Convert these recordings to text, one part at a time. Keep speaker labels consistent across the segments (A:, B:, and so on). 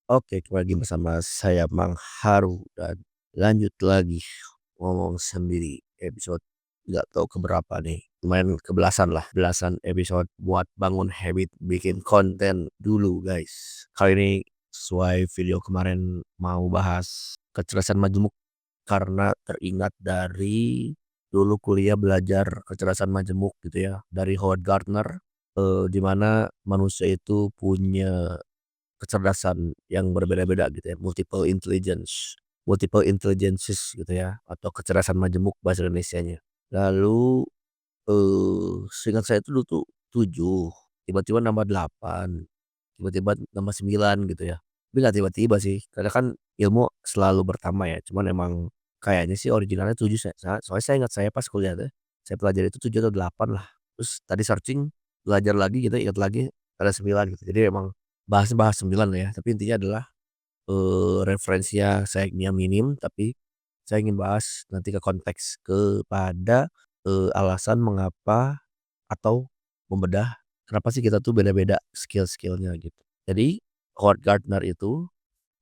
A: Oke, kembali lagi bersama saya Mang Haru dan lanjut lagi ngomong sendiri episode nggak tahu keberapa nih. Lumayan kebelasan lah, belasan episode buat bangun habit bikin konten dulu guys. Kali ini sesuai video kemarin mau bahas kecerdasan majemuk karena teringat dari dulu kuliah belajar kecerdasan majemuk gitu ya dari Howard Gardner, di mana manusia itu punya kecerdasan yang berbeda-beda gitu ya, multiple intelligences gitu ya, atau kecerdasan majemuk bahasa Indonesianya. Lalu, seingat saya itu dulu tuh 7, tiba-tiba nambah 8, tiba-tiba nambah 9 gitu ya. Tapi nggak tiba-tiba sih, karena kan ilmu selalu bertambah ya, cuman emang kayaknya sih originalnya 7 soalnya saya ingat saya pas kuliah tuh, saya pelajari itu 7 atau 8 lah. Terus tadi searching, belajar lagi gitu, ingat lagi ada 9 gitu. Jadi emang bahas 9 lah ya, tapi intinya adalah, referensinya sayangnya minim, tapi saya ingin bahas nanti ke konteks kepada, alasan mengapa atau membedah kenapa sih kita tuh beda-beda skill-skill-nya gitu. Jadi Howard Gardner itu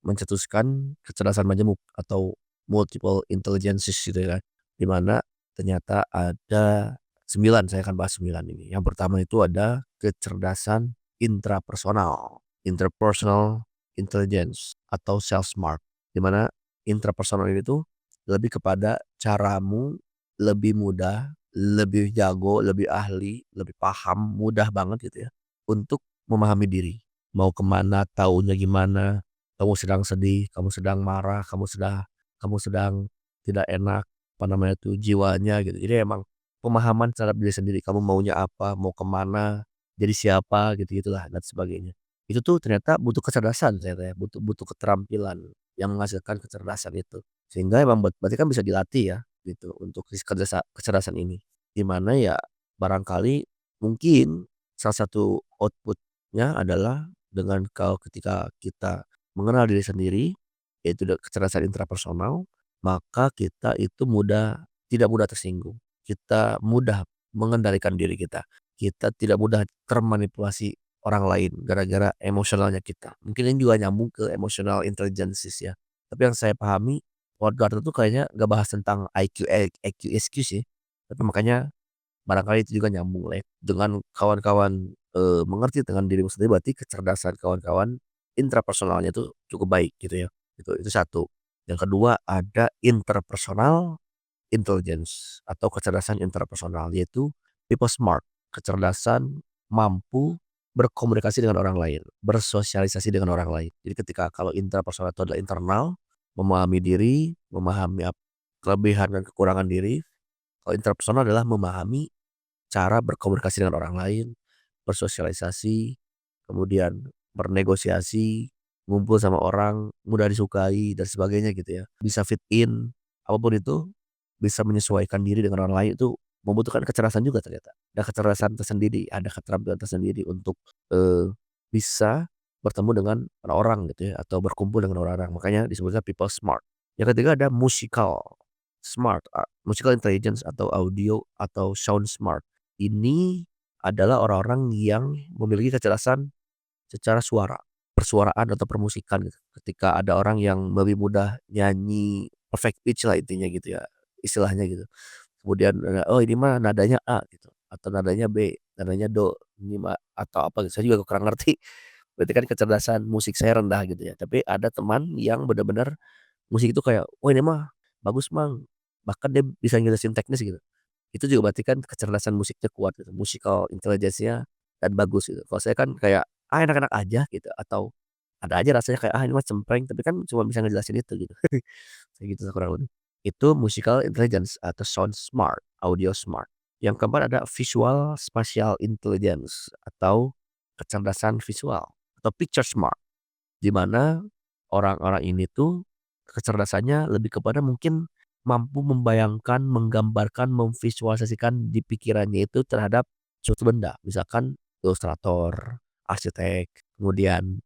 A: mencetuskan kecerdasan majemuk atau multiple intelligences gitu ya kan, di mana ternyata ada 9, saya akan bahas 9 ini. Yang pertama itu ada kecerdasan interpersonal intelligence atau self smart, di mana intrapersonal ini tuh lebih kepada caramu lebih mudah, lebih jago, lebih ahli, lebih paham, mudah banget gitu ya untuk memahami diri. Mau kemana, taunya gimana, kamu sedang sedih, kamu sedang marah, kamu sedang tidak enak, apa namanya tuh, jiwanya gitu. Jadi emang pemahaman terhadap diri sendiri, kamu maunya apa, mau kemana, jadi siapa, gitu-gitulah dan sebagainya. Itu tuh ternyata butuh kecerdasan ternyata ya, butuh butuh keterampilan yang menghasilkan kecerdasan itu. Sehingga emang berarti kan bisa dilatih ya, gitu, untuk kecerdasan ini. Di mana ya barangkali mungkin salah satu output-nya adalah dengan kalau ketika kita mengenal diri sendiri, yaitu kecerdasan intrapersonal, maka kita itu tidak mudah tersinggung. Kita mudah mengendalikan diri kita. Kita tidak mudah termanipulasi orang lain gara-gara emosionalnya kita. Mungkin ini juga nyambung ke emotional intelligence ya. Tapi yang saya pahami, Howard Gardner tuh kayaknya gak bahas tentang IQ, EQ, SQ sih. Tapi makanya barangkali itu juga nyambung lah ya, dengan kawan-kawan, mengerti dengan dirimu sendiri berarti kecerdasan kawan-kawan intrapersonalnya itu cukup baik gitu ya, itu satu. Yang kedua ada interpersonal intelligence atau kecerdasan interpersonal yaitu people smart, kecerdasan mampu berkomunikasi dengan orang lain, bersosialisasi dengan orang lain. Jadi ketika kalau intrapersonal itu adalah internal, memahami diri, memahami kelebihan dan kekurangan diri, kalau interpersonal adalah memahami cara berkomunikasi dengan orang lain, bersosialisasi, kemudian bernegosiasi, ngumpul sama orang, mudah disukai dan sebagainya gitu ya. Bisa fit in, apapun itu, bisa menyesuaikan diri dengan orang lain itu membutuhkan kecerdasan juga ternyata. Ada kecerdasan tersendiri, ada keterampilan tersendiri untuk, bisa bertemu dengan orang-orang gitu ya, atau berkumpul dengan orang-orang. Makanya disebutnya people smart. Yang ketiga ada musical intelligence atau audio atau sound smart. Ini adalah orang-orang yang memiliki kecerdasan secara suara, persuaraan atau permusikan gitu. Ketika ada orang yang lebih mudah nyanyi perfect pitch lah intinya gitu ya, istilahnya gitu. Kemudian, oh ini mah nadanya A gitu, atau nadanya B, nadanya do, ini mah atau apa gitu, saya juga kurang ngerti. Berarti kan kecerdasan musik saya rendah gitu ya. Tapi ada teman yang benar-benar musik itu kayak, "Oh ini mah bagus Mang," bahkan dia bisa ngejelasin teknis gitu. Itu juga berarti kan kecerdasan musiknya kuat gitu, musical intelligence-nya dan bagus gitu. Kalau saya kan kayak, enak-enak aja gitu, atau ada aja rasanya kayak, ini mah cempreng, tapi kan cuma bisa ngejelasin itu gitu. Kayak gitu lah kurang lebih. Itu musical intelligence atau sound smart, audio smart. Yang keempat ada visual spatial intelligence atau kecerdasan visual atau picture smart. Di mana orang-orang ini tuh kecerdasannya lebih kepada mungkin mampu membayangkan, menggambarkan, memvisualisasikan di pikirannya itu terhadap suatu benda. Misalkan ilustrator, arsitek, kemudian,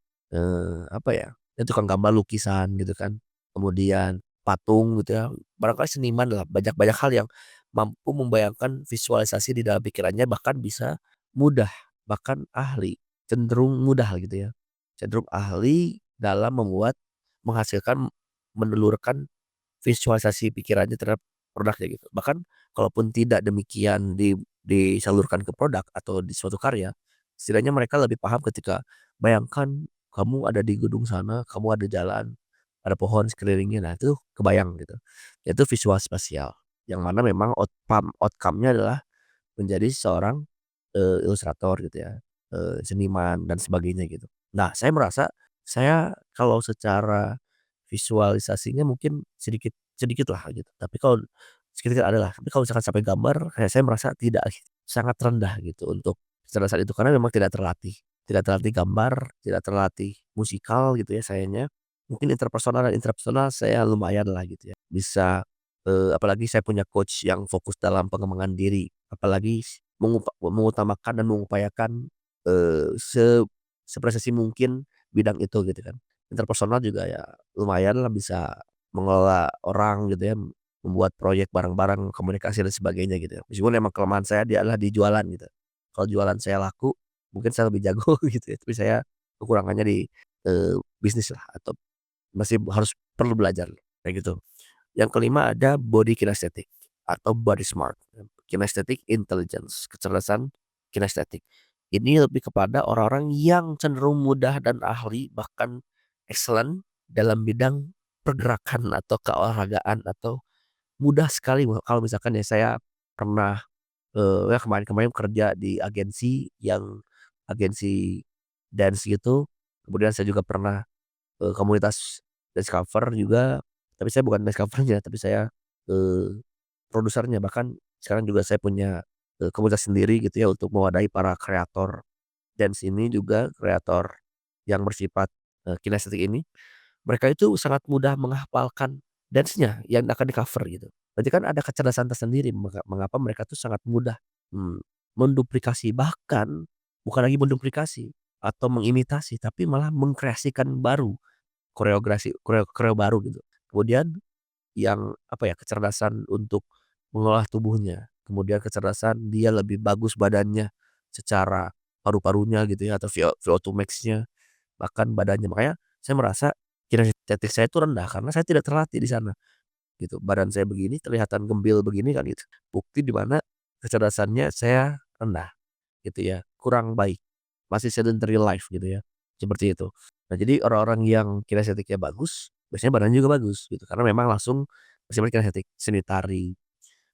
A: apa ya, ya tukang gambar lukisan gitu kan, kemudian patung gitu ya, barangkali seniman lah, banyak-banyak hal yang mampu membayangkan visualisasi di dalam pikirannya bahkan bisa mudah, bahkan ahli, cenderung mudah gitu ya, cenderung ahli dalam menghasilkan, menelurkan visualisasi pikirannya terhadap produknya gitu. Bahkan kalaupun tidak demikian disalurkan ke produk atau di suatu karya, setidaknya mereka lebih paham ketika bayangkan kamu ada di gedung sana, kamu ada jalan, ada pohon sekelilingnya, nah itu kebayang gitu. Itu visual spasial, yang mana memang outcome-nya adalah menjadi seorang, ilustrator gitu ya, seniman dan sebagainya gitu. Nah, saya merasa saya kalau secara visualisasinya mungkin sedikit sedikit lah gitu, tapi kalau sedikit ada lah, tapi kalau misalkan sampai gambar kayak saya merasa tidak, sangat rendah gitu untuk kecerdasan itu karena memang tidak terlatih gambar, tidak terlatih musikal gitu ya sayanya. Mungkin interpersonal dan intrapersonal saya lumayan lah gitu ya, bisa, apalagi saya punya coach yang fokus dalam pengembangan diri, apalagi mengutamakan dan mengupayakan, sepresisi mungkin bidang itu gitu kan. Interpersonal juga ya lumayan lah bisa mengelola orang gitu ya, membuat proyek bareng-bareng, komunikasi dan sebagainya gitu ya. Meskipun emang kelemahan saya dia adalah di jualan gitu. Kalau jualan saya laku, mungkin saya lebih jago gitu ya, tapi saya kekurangannya di, bisnis lah atau masih perlu belajar kayak gitu. Yang kelima ada body kinesthetic atau body smart. Kinesthetic intelligence, kecerdasan kinestetik. Ini lebih kepada orang-orang yang cenderung mudah dan ahli bahkan excellent dalam bidang pergerakan atau keolahragaan atau mudah sekali kalau misalkan ya saya pernah, ya kemarin-kemarin kerja di agensi dance gitu, kemudian saya juga pernah, komunitas dance cover juga, tapi saya bukan dance cover-nya, tapi saya, eee, produsernya. Bahkan sekarang juga saya punya, komunitas sendiri gitu ya untuk mewadahi para kreator dance ini juga, kreator yang bersifat, kinestetik ini. Mereka itu sangat mudah menghafalkan dance-nya yang akan di-cover gitu. Berarti kan ada kecerdasan tersendiri mengapa mereka tuh sangat mudah, mmm, menduplikasi, bahkan bukan lagi menduplikasi atau mengimitasi, tapi malah mengkreasikan baru, koreo baru gitu. Kemudian yang apa ya, kecerdasan untuk mengolah tubuhnya, kemudian kecerdasan dia lebih bagus badannya secara paru-parunya gitu ya atau VO2 max-nya, bahkan badannya. Makanya saya merasa kinestetik saya itu rendah karena saya tidak terlatih di sana gitu. Badan saya begini, kelihatan gembil begini kan gitu. Bukti di mana kecerdasannya saya rendah gitu ya, kurang baik, masih sedentary life gitu ya, seperti itu. Nah jadi orang-orang yang kinestetiknya bagus, biasanya badannya juga bagus gitu, karena memang langsung bersifat kinestetik, seni tari,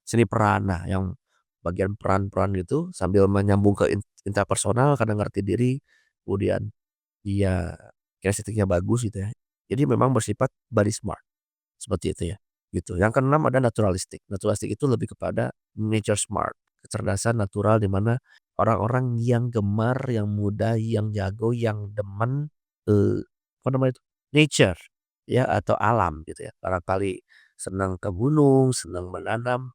A: seni peran. Nah yang bagian peran-peran gitu sambil menyambung ke interpersonal karena ngerti diri, kemudian dia kinestetiknya bagus gitu ya. Jadi memang bersifat body smart, seperti itu ya, gitu. Yang keenam ada naturalistik. Naturalistik itu lebih kepada nature smart, kecerdasan natural di mana orang-orang yang gemar, yang muda, yang jago, yang demen, apa namanya itu, nature ya atau alam gitu ya. Barangkali senang ke gunung, senang menanam,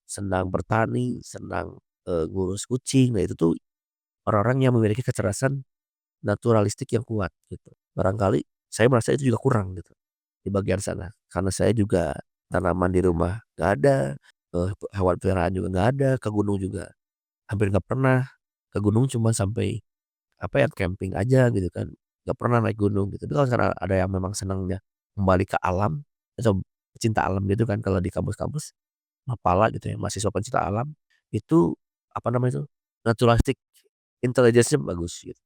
A: senang bertani, senang, ngurus kucing. Nah itu tuh orang-orang yang memiliki kecerdasan naturalistik yang kuat gitu. Barangkali saya merasa itu juga kurang gitu, di bagian sana. Karena saya juga tanaman di rumah nggak ada, hewan peliharaan juga nggak ada, ke gunung juga hampir nggak pernah. Ke gunung cuma sampai, apa ya, camping aja gitu kan, nggak pernah naik gunung gitu. Tapi kalau misalkan ada yang memang senangnya kembali ke alam, atau pecinta alam gitu kan kalau di kampus-kampus, Mapala gitu ya, mahasiswa pencinta alam, itu, apa namanya itu, naturalistik intelligence-nya bagus gitu,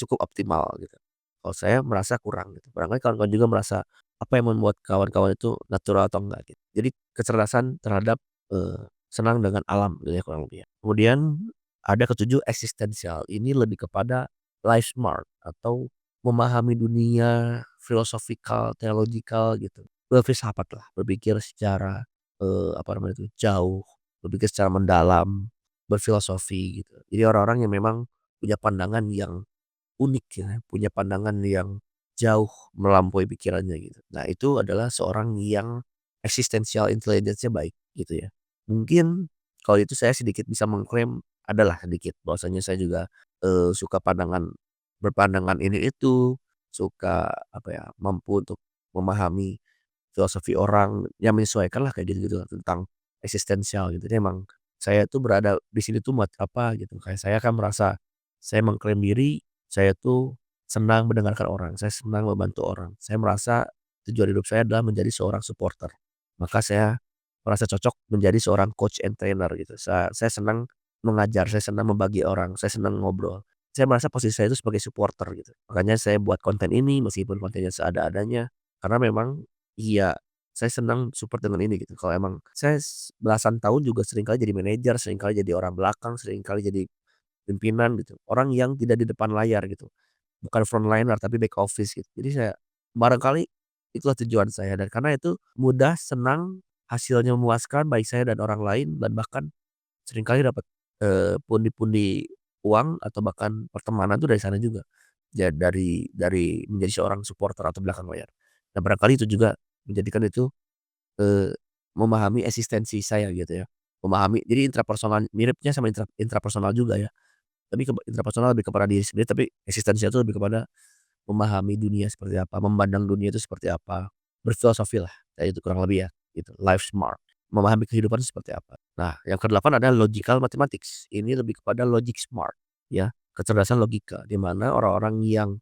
A: cukup optimal gitu. Kalau saya merasa kurang gitu, barangkali kawan-kawan juga merasa, apa yang membuat kawan-kawan itu natural atau enggak gitu. Jadi kecerdasan terhadap, senang dengan alam gitu ya kurang lebih ya. Kemudian ada ketujuh eksistensial, ini lebih kepada life smart atau memahami dunia, philosophical, theological gitu, berfilsafat lah, berpikir secara, apa namanya itu, jauh, berpikir secara mendalam, berfilosofi gitu. Jadi orang-orang yang memang punya pandangan yang unik ya, punya pandangan yang jauh melampaui pikirannya gitu. Nah itu adalah seorang yang existential intelligence-nya baik gitu ya. Mungkin kalau itu saya sedikit bisa mengklaim adalah sedikit bahwasanya saya juga, suka berpandangan ini itu, suka apa ya, mampu untuk memahami filosofi orang, yang menyesuaikan lah kayak gitu-gitu tentang eksistensial gitu. Jadi emang saya tuh berada di sini tuh buat apa gitu, kayak saya kan merasa saya mengklaim diri, saya tuh senang mendengarkan orang, saya senang membantu orang. Saya merasa tujuan hidup saya adalah menjadi seorang supporter. Maka saya merasa cocok menjadi seorang coach and trainer gitu. Saya senang mengajar, saya senang membagi orang, saya senang ngobrol. Saya merasa posisi saya itu sebagai supporter gitu. Makanya saya buat konten ini meskipun kontennya seada-adanya, karena memang iya, saya senang support dengan ini gitu. Kalau emang saya belasan tahun juga seringkali jadi manajer, seringkali jadi orang belakang, seringkali jadi pimpinan gitu. Orang yang tidak di depan layar gitu. Bukan frontliner tapi back office gitu. Jadi saya barangkali itulah tujuan saya dan karena itu mudah, senang, hasilnya memuaskan baik saya dan orang lain dan bahkan seringkali dapat, pundi-pundi uang atau bahkan pertemanan tuh dari sana juga. Dari menjadi seorang supporter atau belakang layar. Nah barangkali itu juga menjadikan itu, eee, memahami eksistensi saya gitu ya. Memahami jadi intrapersonal miripnya sama intrapersonal juga ya. Tapi intrapersonal lebih kepada diri sendiri tapi eksistensial itu lebih kepada memahami dunia seperti apa, memandang dunia itu seperti apa, berfilosofilah, kayak itu kurang lebih ya, gitu, life smart, memahami kehidupan seperti apa. Nah, yang kedelapan adalah logical mathematics, ini lebih kepada logic smart, ya, kecerdasan logika, di mana orang-orang yang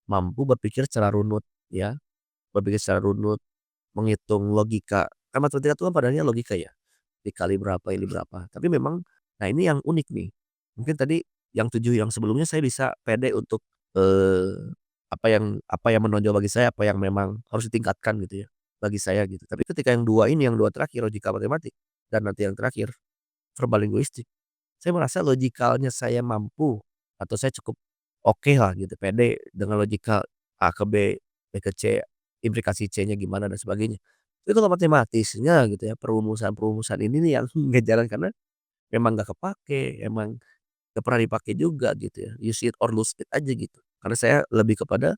A: mampu berpikir secara runut, ya, berpikir secara runut, menghitung logika, kan matematika itu kan padahalnya logika ya, dikali berapa, ini berapa, tapi memang nah ini yang unik nih, mungkin tadi yang 7 yang sebelumnya saya bisa pede untuk, apa yang menonjol bagi saya, apa yang memang harus ditingkatkan gitu ya, bagi saya gitu. Tapi ketika yang 2 ini, yang 2 terakhir logika matematik dan nanti yang terakhir verbal linguistik, saya merasa logikalnya saya mampu atau saya cukup oke lah gitu, pede dengan logika A ke B, B ke C, implikasi C-nya gimana dan sebagainya. Tapi kalau matematisnya gitu ya, perumusan-perumusan ini nih yang nggak jalan karena memang nggak kepake, emang nggak pernah dipakai juga gitu ya, use it or lose it aja gitu. Karena saya lebih kepada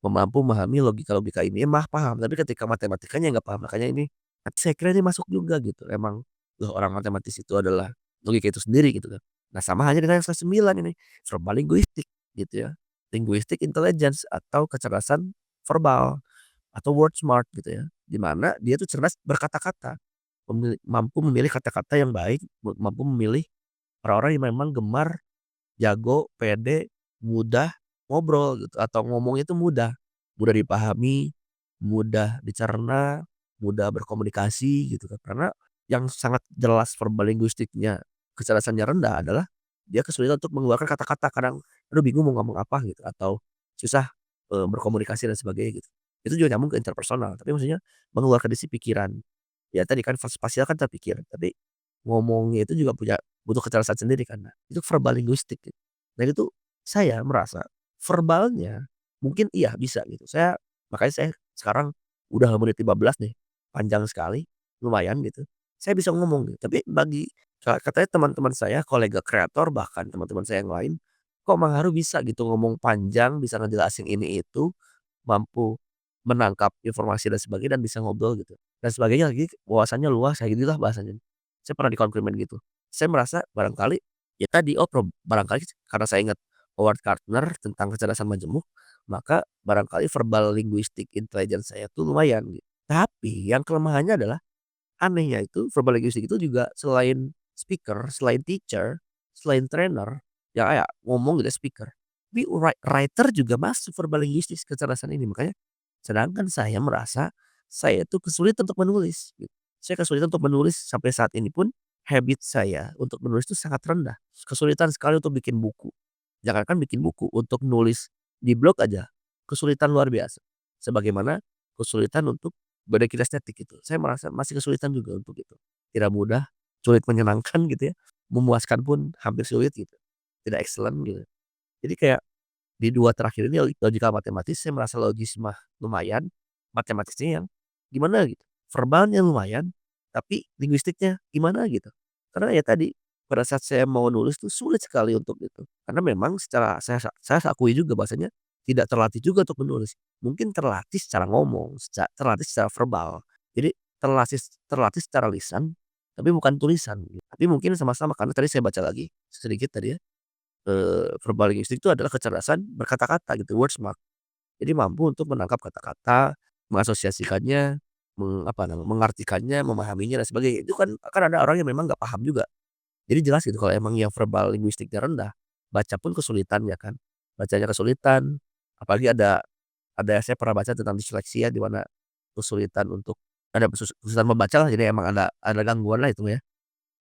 A: mampu memahami logika-logika ini, paham, tapi ketika matematikanya nggak paham, makanya ini saya kira ini masuk juga gitu, emang, loh orang matematis itu adalah logika itu sendiri gitu kan. Nah sama halnya dengan yang ke-9 ini, verbal linguistik gitu ya, linguistic intelligence atau kecerdasan verbal atau word smart gitu ya, di mana dia tuh cerdas berkata-kata, mampu memilih kata-kata yang baik, mampu memilih orang-orang yang memang gemar, jago, pede, mudah ngobrol gitu atau ngomongnya itu mudah, mudah dipahami, mudah dicerna, mudah berkomunikasi gitu kan. Karena yang sangat jelas verbal linguistiknya kecerdasannya rendah adalah dia kesulitan untuk mengeluarkan kata-kata kadang, aduh bingung mau ngomong apa gitu atau susah, berkomunikasi dan sebagainya gitu. Itu juga nyambung ke interpersonal, tapi maksudnya mengeluarkan isi pikiran. Ya tadi kan spasial kan terpikir, tapi ngomongnya itu juga butuh kecerdasan sendiri kan. Nah, itu verbal linguistik gitu. Dan itu saya merasa verbalnya mungkin iya bisa gitu. Makanya saya sekarang udah menit 15 nih, panjang sekali, lumayan gitu. Saya bisa ngomong gitu, tapi katanya teman-teman saya, kolega kreator, bahkan teman-teman saya yang lain, kok Mang Haru bisa gitu ngomong panjang, bisa ngejelasin ini itu, mampu menangkap informasi dan sebagainya dan bisa ngobrol gitu. Dan sebagainya lagi wawasannya luas kayak gitulah bahasanya. Saya pernah dikomplimen gitu. Saya merasa barangkali ya tadi, barangkali karena saya ingat Howard Gardner tentang kecerdasan majemuk, maka barangkali verbal linguistic intelligence saya tuh lumayan gitu. Tapi yang kelemahannya adalah anehnya itu verbal linguistic itu juga selain speaker, selain teacher, selain trainer, ya kayak ngomong gitu ya speaker, tapi writer juga masuk verbal linguistic kecerdasan ini. Makanya sedangkan saya merasa saya itu kesulitan untuk menulis gitu. Saya kesulitan untuk menulis sampai saat ini pun habit saya untuk menulis itu sangat rendah. Kesulitan sekali untuk bikin buku. Jangankan bikin buku, untuk nulis di blog aja kesulitan luar biasa. Sebagaimana kesulitan untuk berkinestetik gitu. Saya merasa masih kesulitan juga untuk itu. Tidak mudah, sulit menyenangkan gitu ya, memuaskan pun hampir sulit gitu. Tidak excellent gitu. Jadi kayak di 2 terakhir ini logika matematis saya merasa logis mah lumayan, matematisnya yang gimana gitu. Verbalnya lumayan, tapi linguistiknya gimana gitu. Karena ya tadi, pada saat saya mau nulis tuh sulit sekali untuk itu. Karena memang secara saya akui juga bahwasanya tidak terlatih juga untuk menulis. Mungkin terlatih secara ngomong, terlatih secara verbal. Jadi terlatih terlatih secara lisan, tapi bukan tulisan gitu. Tapi mungkin sama-sama karena tadi saya baca lagi sedikit tadi ya. Verbal linguistik itu adalah kecerdasan berkata-kata gitu, word smart. Jadi mampu untuk menangkap kata-kata, mengasosiasikannya, mengartikannya, memahaminya dan sebagainya. Itu kan ada orang yang memang nggak paham juga. Jadi jelas gitu kalau emang yang verbal linguistiknya rendah, baca pun kesulitan ya kan. Bacanya kesulitan, Apalagi saya pernah baca tentang disleksia di mana kesulitan untuk kesulitan membaca lah, jadi emang ada gangguan lah itu ya.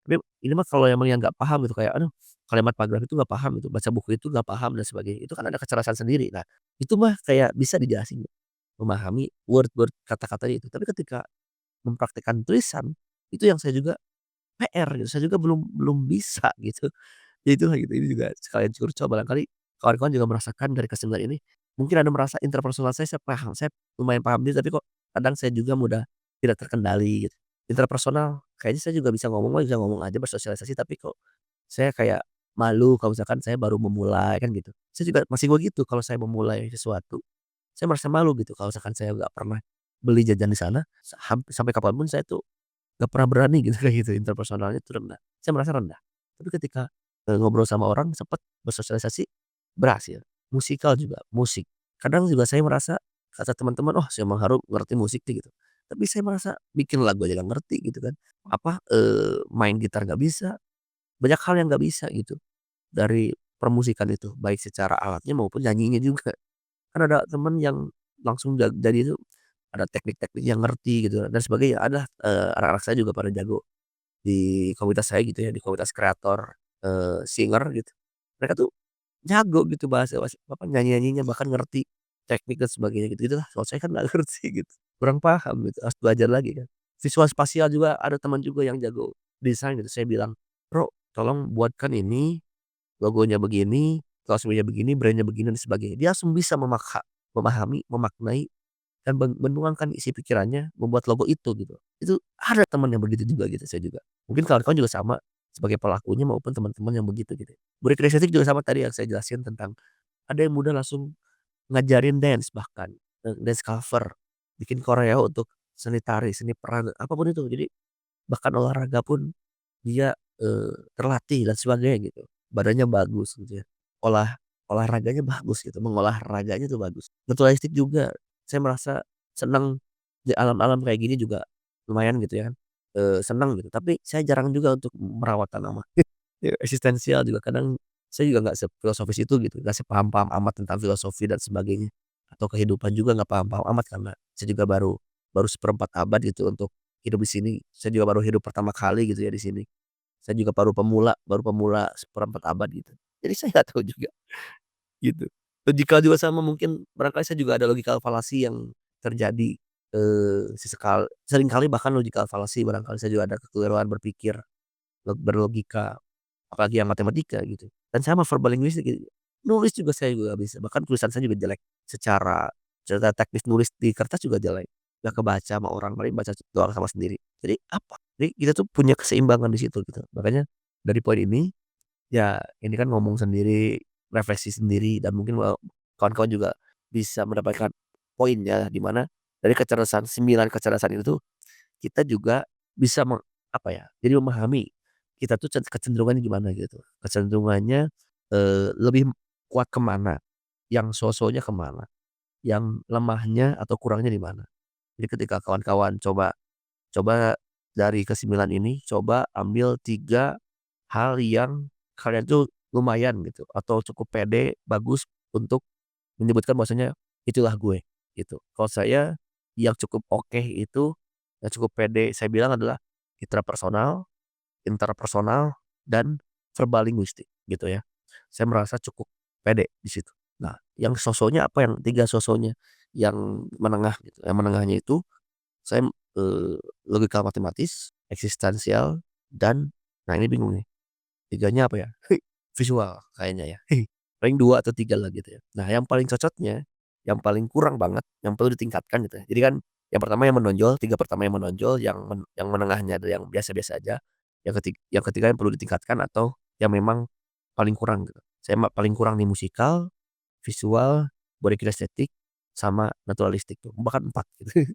A: Tapi ini mah kalau emang yang nggak paham gitu kayak, aduh kalimat paragraf itu nggak paham itu, baca buku itu nggak paham dan sebagainya, itu kan ada kecerdasan sendiri. Nah, itu mah kayak bisa dijelasin, memahami word-word kata-katanya itu. Tapi ketika mempraktikkan tulisan, itu yang saya juga PR gitu, saya juga belum belum bisa gitu. Ya itulah gitu, ini juga sekalian curcol barangkali kawan-kawan juga merasakan dari kesenian ini, mungkin ada merasa interpersonal saya paham, saya lumayan paham diri, tapi kok kadang saya juga mudah tidak terkendali gitu. Interpersonal kayaknya saya juga bisa ngomong mah bisa ngomong aja bersosialisasi, tapi kok saya kayak malu kalau misalkan saya baru memulai kan gitu. Saya juga masih begitu kalau saya memulai sesuatu, saya merasa malu gitu kalau misalkan saya nggak pernah beli jajan di sana, sampai kapan pun saya tuh nggak pernah berani gitu kayak gitu, interpersonalnya tuh rendah. Saya merasa rendah. Tapi ketika, ngobrol sama orang cepet, bersosialisasi, berhasil. Musikal juga, musik. Kadang juga saya merasa kata teman-teman, "Oh, si Emang Haru ngerti musik nih," gitu. Tapi saya merasa bikin lagu aja nggak ngerti gitu kan. Main gitar nggak bisa, banyak hal yang nggak bisa gitu dari permusikan itu, baik secara alatnya maupun nyanyinya juga. Kan ada temen yang langsung jadi itu ada teknik-teknik yang ngerti gitu dan sebagainya. Ada, anak-anak saya juga pada jago di komunitas saya gitu ya, di komunitas kreator, singer gitu. Mereka tuh jago gitu nyanyi-nyanyinya bahkan ngerti teknik dan sebagainya gitu-gitulah. Kalau saya kan nggak ngerti gitu, kurang paham gitu, harus belajar lagi kan. Visual spasial juga ada teman juga yang jago desain gitu, saya bilang, "Bro, tolong buatkan ini, logonya begini, sosmednya begini, brand-nya begini dan sebagainya." Dia langsung bisa memahami, memaknai dan menuangkan isi pikirannya membuat logo itu gitu. Itu ada teman yang begitu juga gitu, saya juga. Mungkin kawan-kawan juga sama sebagai pelakunya maupun teman-teman yang begitu gitu. Murid estetik juga sama tadi yang saya jelasin tentang ada yang mudah langsung ngajarin dance bahkan, dance cover, bikin koreo untuk seni tari, seni peran, apapun itu. Jadi bahkan olahraga pun dia, terlatih dan sebagainya gitu. Badannya bagus gitu ya. Olahraganya bagus gitu, mengolah raganya tuh bagus. Naturalistik juga, saya merasa senang di alam-alam kayak gini juga lumayan gitu ya kan, senang gitu. Tapi saya jarang juga untuk merawat tanaman. Ya eksistensial juga kadang saya juga nggak sefilosofis itu gitu, nggak sepaham-paham amat tentang filosofi dan sebagainya, atau kehidupan juga nggak paham-paham amat karena saya juga baru baru seperempat abad gitu untuk hidup di sini. Saya juga baru hidup pertama kali gitu ya di sini. Saya juga baru pemula seperempat abad gitu. Jadi saya nggak tahu juga gitu. Logikal juga sama mungkin barangkali saya juga ada logikal falasi yang terjadi, seringkali bahkan logikal falasi barangkali saya juga ada kekeliruan berpikir, berlogika. Apalagi yang matematika gitu. Dan sama verbal linguistik gitu. Nulis juga saya juga nggak bisa, bahkan tulisan saya juga jelek. Secara teknis nulis di kertas juga jelek. Nggak kebaca sama orang, paling baca doang sama sendiri. Jadi apa? Jadi kita tuh punya keseimbangan di situ gitu. Makanya dari poin ini, ya ini kan ngomong sendiri, refleksi sendiri dan mungkin kawan-kawan juga bisa mendapatkan poinnya di mana dari kecerdasan 9 kecerdasan itu tuh kita juga bisa apa ya, jadi memahami kita tuh kecenderungannya gimana gitu. Kecenderungannya, lebih kuat ke mana, yang so-so-nya ke mana, yang lemahnya atau kurangnya di mana. Jadi ketika kawan-kawan coba coba dari ke-9 ini, coba ambil 3 hal yang kalian tuh lumayan gitu atau cukup pede, bagus untuk menyebutkan bahwasanya, "Itulah gue," gitu. Kalau saya yang cukup oke itu, yang cukup pede saya bilang adalah intrapersonal, interpersonal, dan verbal linguistik gitu ya. Saya merasa cukup pede di situ. Nah, yang sosonya apa yang 3 sosonya yang menengah gitu, yang menengahnya itu saya, logika matematis, eksistensial, dan nah ini bingung nih, tiganya apa ya? Visual kayaknya ya. Paling 2 atau 3 lah gitu ya. Nah yang paling cocoknya, yang paling kurang banget, yang perlu ditingkatkan gitu ya. Jadi kan yang pertama yang menonjol, 3 pertama yang menonjol, yang menengahnya ada yang biasa-biasa aja, yang ketiga yang perlu ditingkatkan atau yang memang paling kurang gitu. Saya paling kurang di musikal, visual, body kinestetik, sama naturalistik tuh, bahkan 4 gitu.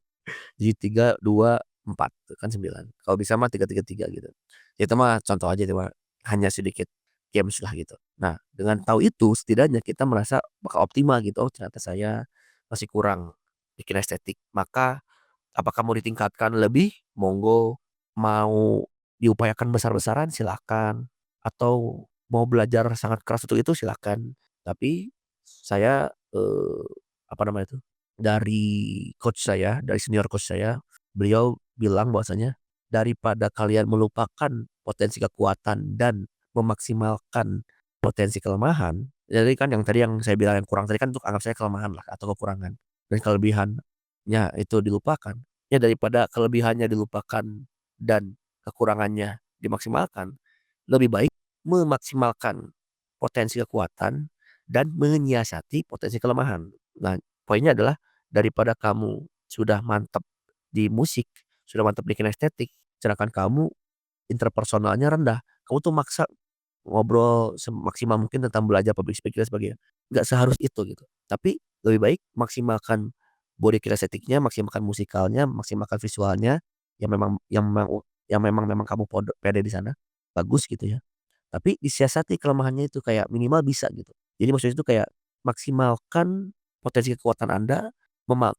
A: Jadi 3 2 4 tuh kan 9. Kalau bisa mah 3 3 3 gitu. Ya itu mah contoh aja itu mah, hanya sedikit games lah gitu. Nah, dengan tahu itu setidaknya kita merasa bakal optimal gitu, "Oh ternyata saya masih kurang bikin estetik." Maka apakah mau ditingkatkan lebih? Monggo. Mau diupayakan besar-besaran? Silakan. Atau mau belajar sangat keras untuk itu? Silakan. Tapi saya eee, apa namanya itu, dari coach saya, dari senior coach saya, beliau bilang bahwasanya, "Daripada kalian melupakan potensi kekuatan dan memaksimalkan potensi kelemahan." Jadi kan yang tadi yang saya bilang yang kurang tadi kan untuk anggap saya kelemahan lah atau kekurangan, dan kelebihannya itu dilupakan, ya daripada kelebihannya dilupakan dan kekurangannya dimaksimalkan, lebih baik memaksimalkan potensi kekuatan dan menyiasati potensi kelemahan. Nah, poinnya adalah daripada kamu sudah mantap di musik, sudah mantap di kinestetik, sedangkan kamu interpersonalnya rendah, kamu tuh maksa ngobrol semaksimal mungkin tentang belajar public speaking dan sebagainya. Nggak seharus itu gitu. Tapi lebih baik maksimalkan body kinestetiknya, maksimalkan musikalnya, maksimalkan visualnya, yang memang kamu pede di sana, bagus gitu ya. Tapi disiasati kelemahannya itu, kayak minimal bisa gitu. Jadi maksudnya itu kayak maksimalkan potensi kekuatan Anda,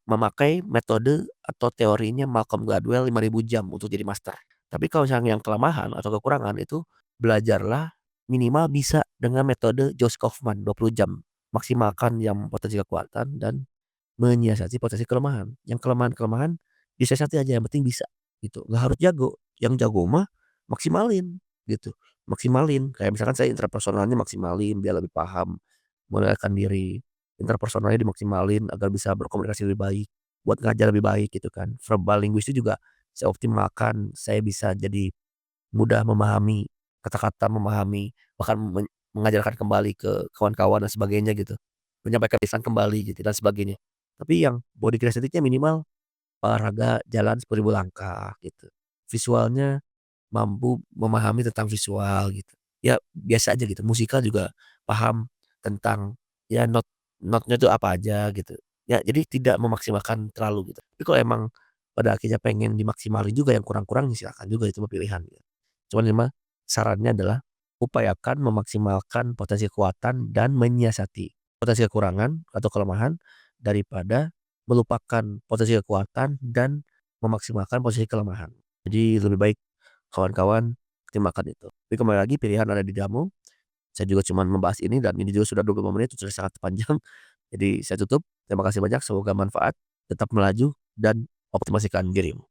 A: memakai metode atau teorinya Malcolm Gladwell 5.000 jam untuk jadi master. Tapi kalau misalnya yang kelemahan atau kekurangan itu, belajarlah minimal bisa dengan metode Josh Kaufman 20 jam. Maksimalkan yang potensi kekuatan dan menyiasati potensi kelemahan. Yang kelemahan-kelemahan disiasati aja, yang penting bisa, gitu. Nggak harus jago, yang jago mah maksimalin, gitu. Maksimalin, kayak misalkan saya interpersonalnya maksimalin biar lebih paham, mengenalkan diri. Interpersonalnya dimaksimalin agar bisa berkomunikasi lebih baik, buat ngajar lebih baik gitu kan. Verbal linguistik juga saya optimalkan, saya bisa jadi mudah memahami kata-kata, memahami, bahkan mengajarkan kembali ke kawan-kawan dan sebagainya gitu. Menyampaikan pesan kembali gitu dan sebagainya. Tapi yang body kinestetiknya minimal olahraga jalan 10.000 langkah gitu. Visualnya mampu memahami tentang visual gitu. Ya biasa aja gitu, musikal juga paham tentang ya notnya tuh apa aja gitu. Ya jadi tidak memaksimalkan terlalu gitu. Tapi kalau emang pada akhirnya pengen dimaksimalin juga yang kurang-kurang, ya silakan juga, itu mah pilihan gitu. Cuman memang sarannya adalah upayakan memaksimalkan potensi kekuatan dan menyiasati potensi kekurangan atau kelemahan daripada melupakan potensi kekuatan dan memaksimalkan posisi kelemahan. Jadi lebih baik kawan-kawan pertimbangkan itu. Tapi kembali lagi pilihan ada di kamu. Saya juga cuma membahas ini dan ini juga sudah 25 menit, sudah sangat panjang. Jadi saya tutup. Terima kasih banyak, semoga manfaat, tetap melaju dan optimasikan dirimu.